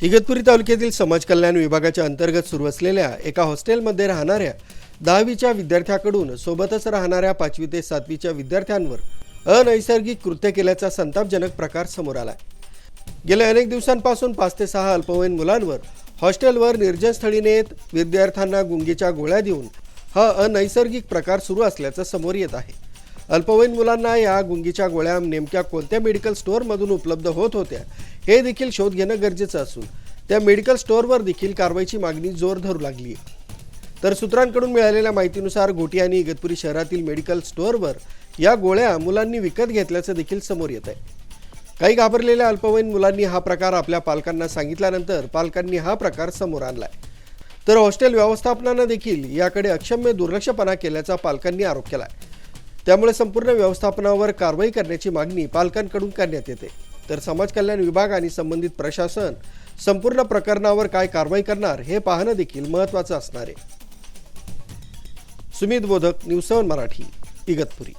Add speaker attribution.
Speaker 1: इगतपुरी तालुक्यातील समाज कल्याण विभागाच्या अंतर्गत सुरू असलेल्या एका हॉस्टेलमध्ये राहणाऱ्या 10वीच्या विद्यार्थ्याकडून सोबतच राहणाऱ्या 5वी ते 7वीच्या विद्यार्थ्यांवर अनैसर्गिक कृत्य केल्याचा संतापजनक प्रकार समोर आलाय। गेल्या अनेक दिवसांपासून 5 ते 6 अल्पवयीन मुलांवर हॉस्टेलवर निर्जनस्थळी नेत विद्यार्थ्यांना गुंगीच्या गोळ्या देऊन हा अनैसर्गिक प्रकार सुरू असल्याचं समोर येत आहे। अल्पवयीन मुलांना या गुंगीच्या गोळ्या नेमक्या कोणत्या मेडिकल स्टोअरमधून उपलब्ध होत होत्या हे देखील शोध घेणं गरजेचं असून त्या मेडिकल स्टोअरवर देखील कारवाईची मागणी जोर धरू लागली आहे। तर सूत्रांकडून मिळालेल्या माहितीनुसार घोटी आणि इगतपुरी शहरातील मेडिकल स्टोअरवर या गोळ्या मुलांनी विकत घेतल्याचं देखील समोर येत आहे। काही घाबरलेल्या अल्पवयीन मुलांनी हा प्रकार आपल्या पालकांना सांगितल्यानंतर पालकांनी हा प्रकार समोर आणलाय। तर हॉस्टेल व्यवस्थापनानं देखील याकडे अक्षम्य दुर्लक्षपणा केल्याचा पालकांनी आरोप केलाय। त्यामुळे संपूर्ण व्यवस्थापनावर कारवाई करण्याची मागणी पालकांकडून करण्यात येते। तर समाज कल्याण विभाग आणि संबंधित प्रशासन संपूर्ण प्रकरणावर काय कारवाई करणार हे पाहणं देखील महत्त्वाचं असणार आहे। सुमित बोधक, न्यूज 7 मराठी, इगतपुरी।